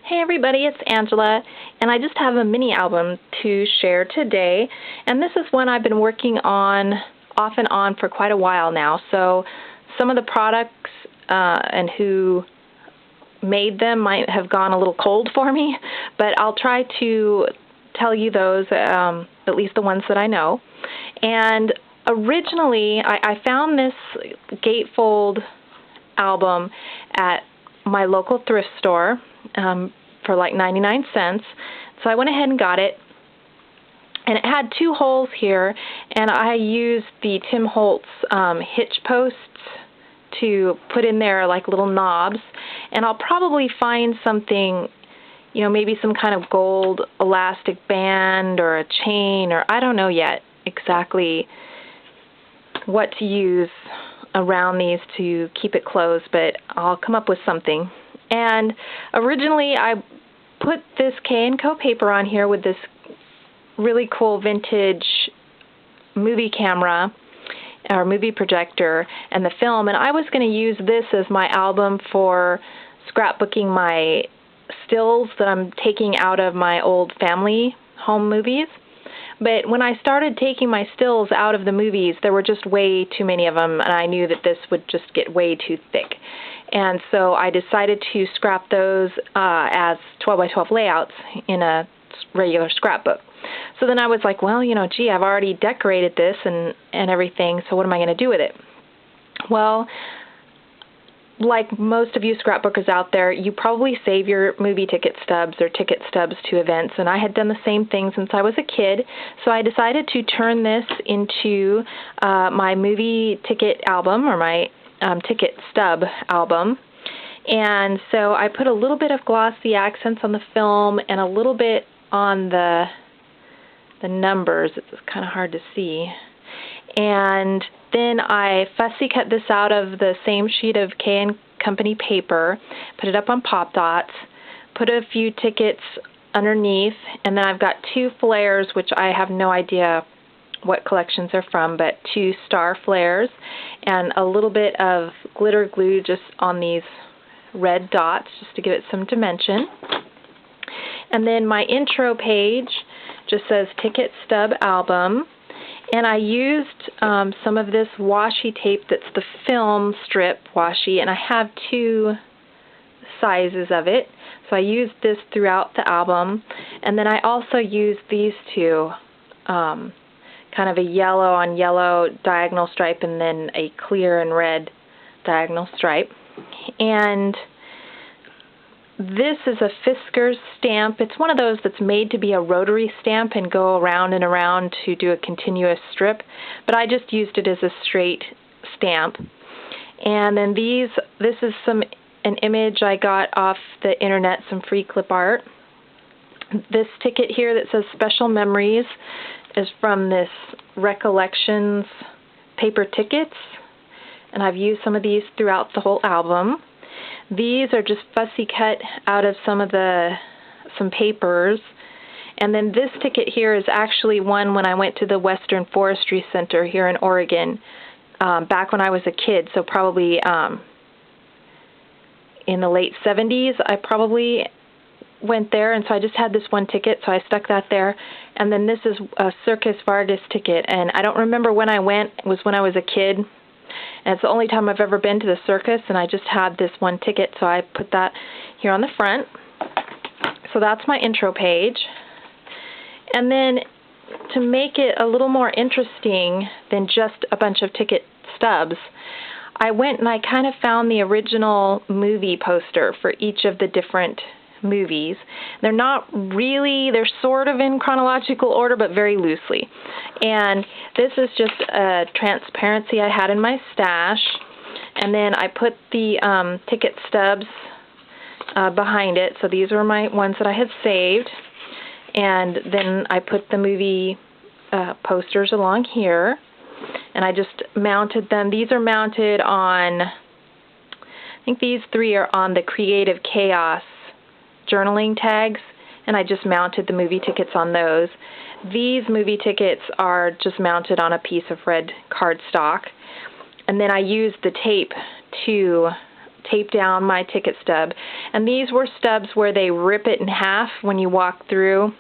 Hey everybody, it's Angela, and I just have a mini album to share today, and this is one I've been working on off and on for quite a while now. So some of the products and who made them might have gone a little cold for me, but I'll try to tell you those, at least the ones that I know. And originally I found this gatefold album at my local thrift store for like 99 cents. So I went ahead and got it. And it had two holes here, and I used the Tim Holtz hitch posts to put in there like little knobs. And I'll probably find something, you know, maybe some kind of gold elastic band or a chain, or I don't know yet exactly what to use around these to keep it closed, but I'll come up with something. And originally I put this K&Co paper on here with this really cool vintage movie camera or movie projector and the film, and I was going to use this as my album for scrapbooking my stills that I'm taking out of my old family home movies. But when I started taking my stills out of the movies, there were just way too many of them, and I knew that this would just get way too thick. And so I decided to scrap those as 12 by 12 layouts in a regular scrapbook. So then I was like, well, you know, gee, I've already decorated this and everything, so what am I going to do with it? Well, like most of you scrapbookers out there, you probably save your movie ticket stubs or ticket stubs to events, and I had done the same thing since I was a kid, so I decided to turn this into my movie ticket album, or my ticket stub album. And so I put a little bit of glossy accents on the film and a little bit on the numbers. It's kind of hard to see. And then I fussy cut this out of the same sheet of K&Company paper, put it up on pop dots, put a few tickets underneath, and then I've got two flares, which I have no idea what collections are from, but two star flares, and a little bit of glitter glue just on these red dots, just to give it some dimension. And then my intro page just says Ticket Stub Album. And I used some of this washi tape that's the film strip washi, and I have two sizes of it. So I used this throughout the album. And then I also used these two, kind of a yellow on yellow diagonal stripe and then a clear and red diagonal stripe. And this is a Fisker's stamp. It's one of those that's made to be a rotary stamp and go around and around to do a continuous strip, but I just used it as a straight stamp. And then this is an image I got off the internet, some free clip art. This ticket here that says Special Memories is from this Recollections paper tickets, and I've used some of these throughout the whole album. These are just fussy cut out of some papers. And then this ticket here is actually one when I went to the Western Forestry Center here in Oregon back when I was a kid, so probably in the late 70s I probably went there, and so I just had this one ticket, so I stuck that there. And then this is a Circus Vargas ticket, and I don't remember when I went. It was when I was a kid. And it's the only time I've ever been to the circus, and I just had this one ticket, so I put that here on the front. So that's my intro page. And then to make it a little more interesting than just a bunch of ticket stubs, I went and I kind of found the original movie poster for each of the different movies. They're not really, they're sort of in chronological order, but very loosely. And this is just a transparency I had in my stash. And then I put the ticket stubs behind it. So these were my ones that I had saved. And then I put the movie posters along here. And I just mounted them. These are mounted on, I think these three are on the Creative Chaos journaling tags, and I just mounted the movie tickets on those. These movie tickets are just mounted on a piece of red cardstock, and then I used the tape to tape down my ticket stub. And these were stubs where they rip it in half when you walk through.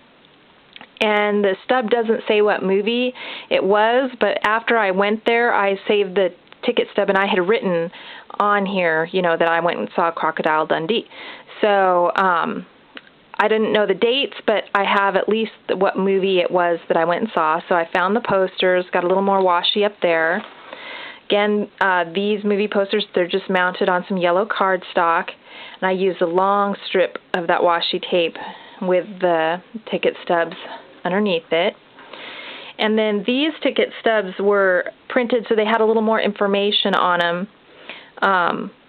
And the stub doesn't say what movie it was, but after I went there, I saved the ticket stub, and I had written on here, that I went and saw Crocodile Dundee. So I didn't know the dates, but I have at least what movie it was that I went and saw. So I found the posters, got a little more washi up there. Again, these movie posters, they're just mounted on some yellow cardstock, and I used a long strip of that washi tape with the ticket stubs underneath it. And then these ticket stubs were printed so they had a little more information on them.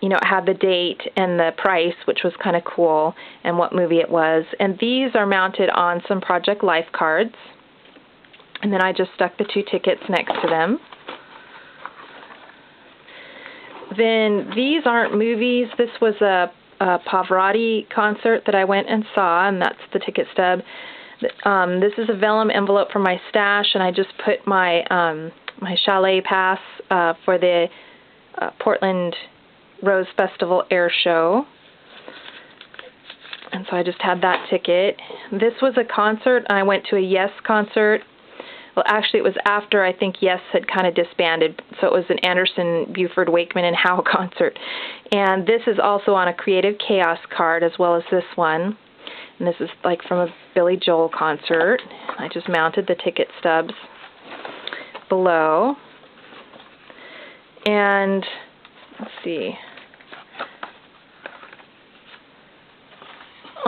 It had the date and the price, which was kind of cool, and what movie it was. And these are mounted on some Project Life cards. And then I just stuck the 2 tickets next to them. Then these aren't movies. This was a Pavarotti concert that I went and saw, and that's the ticket stub. This is a vellum envelope from my stash, and I just put my my chalet pass for the Portland Rose Festival Air Show. And so I just had that ticket. This was a concert. I went to a Yes concert. Well, actually, it was after I think Yes had kind of disbanded, so it was an Anderson, Buford, Wakeman, and Howe concert. And this is also on a Creative Chaos card, as well as this one. And this is like from a Billy Joel concert. I just mounted the ticket stubs below. And let's see.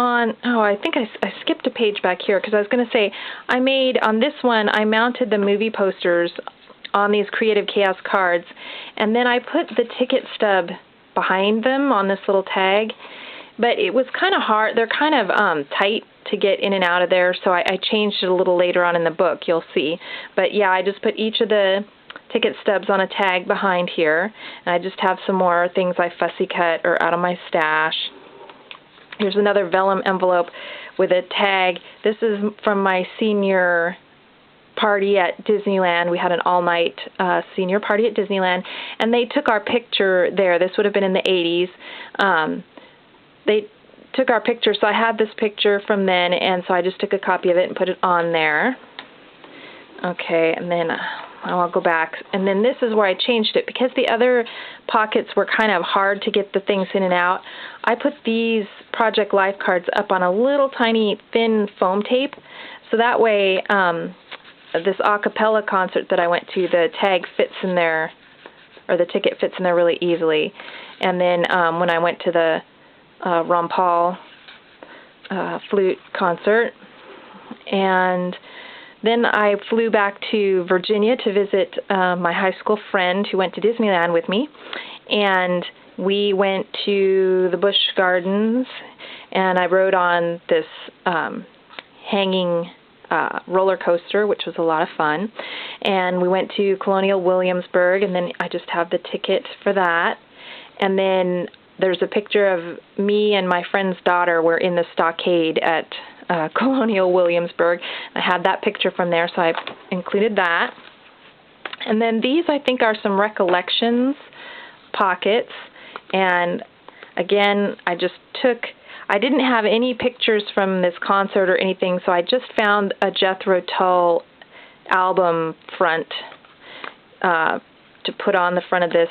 I think I skipped a page back here because I was going to say on this one, I mounted the movie posters on these Creative Chaos cards, and then I put the ticket stub behind them on this little tag. But it was kind of hard. They're kind of tight to get in and out of there, so I changed it a little later on in the book, you'll see. But yeah, I just put each of the ticket stubs on a tag behind here, and I just have some more things I fussy cut or out of my stash. Here's another vellum envelope with a tag. This is from my senior party at Disneyland. We had an all-night senior party at Disneyland, and they took our picture there. This would have been in the 80s. They took our picture, so I had this picture from then, and so I just took a copy of it and put it on there. Okay, and then I'll go back. And then this is where I changed it. Because the other pockets were kind of hard to get the things in and out, I put these Project Life cards up on a little tiny thin foam tape. So that way, this a cappella concert that I went to, the tag fits in there, or the ticket fits in there really easily. And then when I went to the Ron Paul flute concert, and then I flew back to Virginia to visit my high school friend who went to Disneyland with me, and we went to the Busch Gardens, and I rode on this hanging roller coaster, which was a lot of fun, and we went to Colonial Williamsburg, and then I just have the ticket for that. And then there's a picture of me and my friend's daughter. We're in the stockade at Colonial Williamsburg. I had that picture from there, so I included that. And then these, I think, are some Recollections Pockets. And again, I didn't have any pictures from this concert or anything, so I just found a Jethro Tull album front to put on the front of this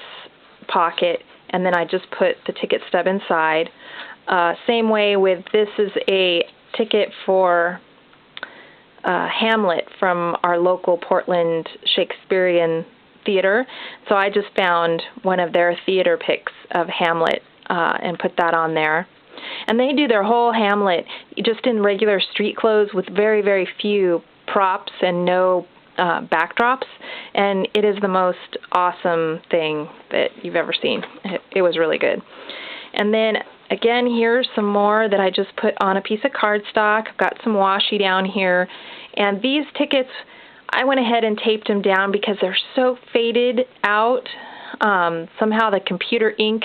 pocket. And then I just put the ticket stub inside. Same way with this is a ticket for Hamlet from our local Portland Shakespearean theater. So I just found one of their theater pics of Hamlet and put that on there. And they do their whole Hamlet just in regular street clothes with very, very few props and no backdrops, and it is the most awesome thing that you've ever seen. It was really good. And then again, here's some more that I just put on a piece of cardstock. I've got some washi down here, and these tickets, I went ahead and taped them down because they're so faded out. Somehow the computer ink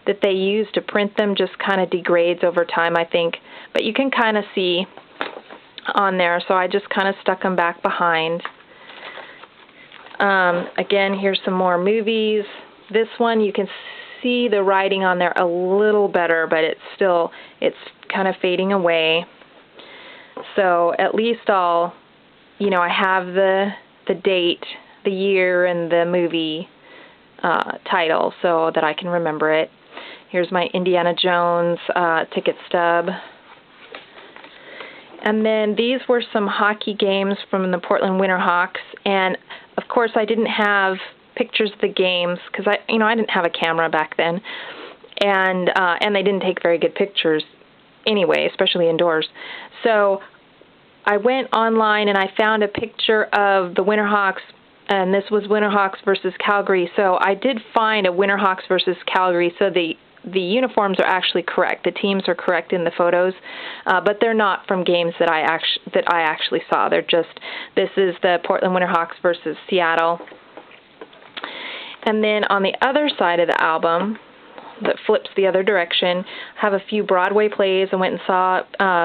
that they use to print them just kind of degrades over time, I think, but you can kind of see on there, so I just kind of stuck them back behind. Again, here's some more movies. This one you can see the writing on there a little better, but it's kind of fading away. So at least I have the date, the year, and the movie title so that I can remember it. Here's my Indiana Jones ticket stub. And then these were some hockey games from the Portland Winterhawks, and of course I didn't have pictures of the games because I didn't have a camera back then, and they didn't take very good pictures anyway, especially indoors. So I went online and I found a picture of the Winterhawks, and this was Winterhawks versus Calgary. So I did find a Winterhawks versus Calgary. So the uniforms are actually correct. The teams are correct in the photos, but they're not from games that I actually saw. This is the Portland Winterhawks versus Seattle. And then on the other side of the album, that flips the other direction, have a few Broadway plays. I went and saw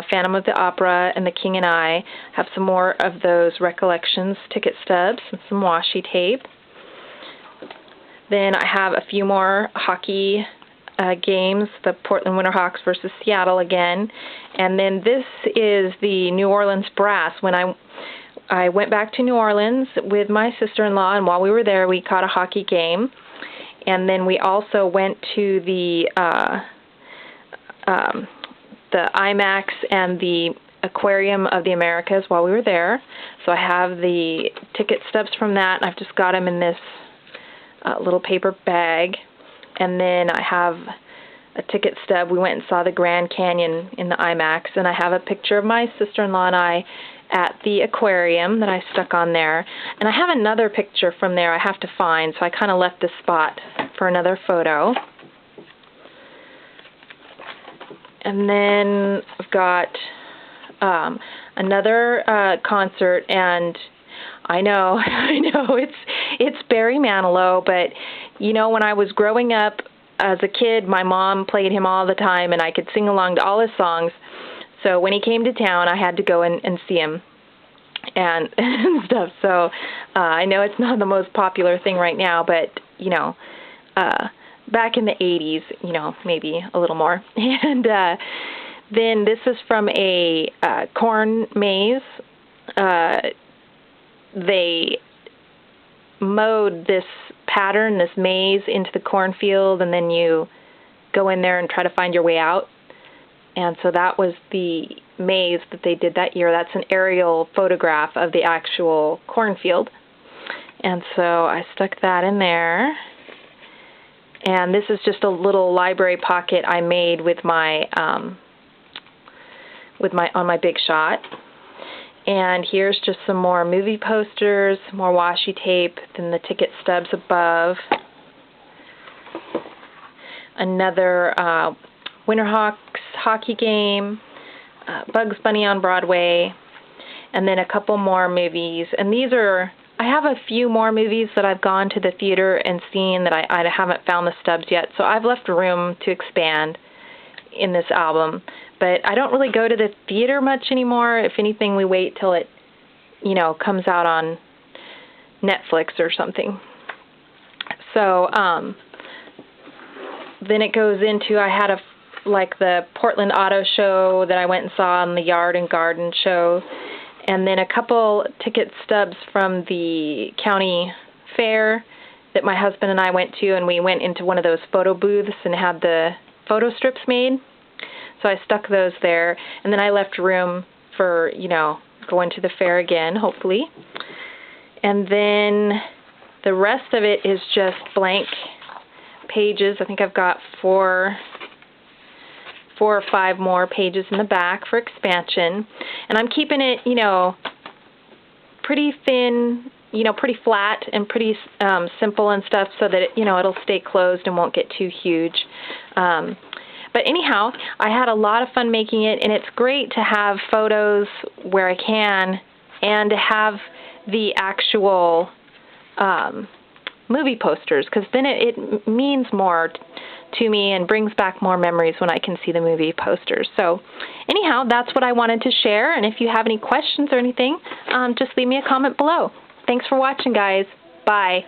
Phantom of the Opera and The King and I. Have some more of those Recollections ticket stubs and some washi tape. Then I have a few more hockey games, the Portland Winterhawks versus Seattle again. And then this is the New Orleans Brass. When I went back to New Orleans with my sister-in-law, and while we were there, we caught a hockey game. And then we also went to the IMAX and the Aquarium of the Americas while we were there. So I have the ticket stubs from that, and I've just got them in this little paper bag. And then I have a ticket stub. We went and saw the Grand Canyon in the IMAX, and I have a picture of my sister-in-law and I at the aquarium that I stuck on there. And I have another picture from there I have to find, so I kind of left this spot for another photo. And then I've got another concert, and I know it's Barry Manilow, but when I was growing up as a kid, my mom played him all the time, and I could sing along to all his songs. So when he came to town, I had to go and see him and stuff. So I know it's not the most popular thing right now, but back in the 80s, maybe a little more. And then this is from a corn maze. They mowed this pattern, this maze, into the cornfield, and then you go in there and try to find your way out. And so that was the maze that they did that year. That's an aerial photograph of the actual cornfield. And so I stuck that in there. And this is just a little library pocket I made with my on my Big Shot. And here's just some more movie posters, more washi tape, then the ticket stubs above. Another Winterhawks hockey game, Bugs Bunny on Broadway, and then a couple more movies. And I have a few more movies that I've gone to the theater and seen that I haven't found the stubs yet, so I've left room to expand in this album. But I don't really go to the theater much anymore. If anything, we wait till it, comes out on Netflix or something. So then it goes into, I had the Portland Auto Show that I went and saw, on the Yard and Garden Show, and then a couple ticket stubs from the county fair that my husband and I went to, and we went into one of those photo booths and had the photo strips made. So I stuck those there, and then I left room for, going to the fair again, hopefully. And then the rest of it is just blank pages. I think I've got four or five more pages in the back for expansion. And I'm keeping it, pretty thin, pretty flat and pretty simple and stuff, so that it'll stay closed and won't get too huge. But anyhow, I had a lot of fun making it, and it's great to have photos where I can, and to have the actual movie posters, because then it means more to me and brings back more memories when I can see the movie posters. So anyhow, that's what I wanted to share, and if you have any questions or anything, just leave me a comment below. Thanks for watching, guys. Bye.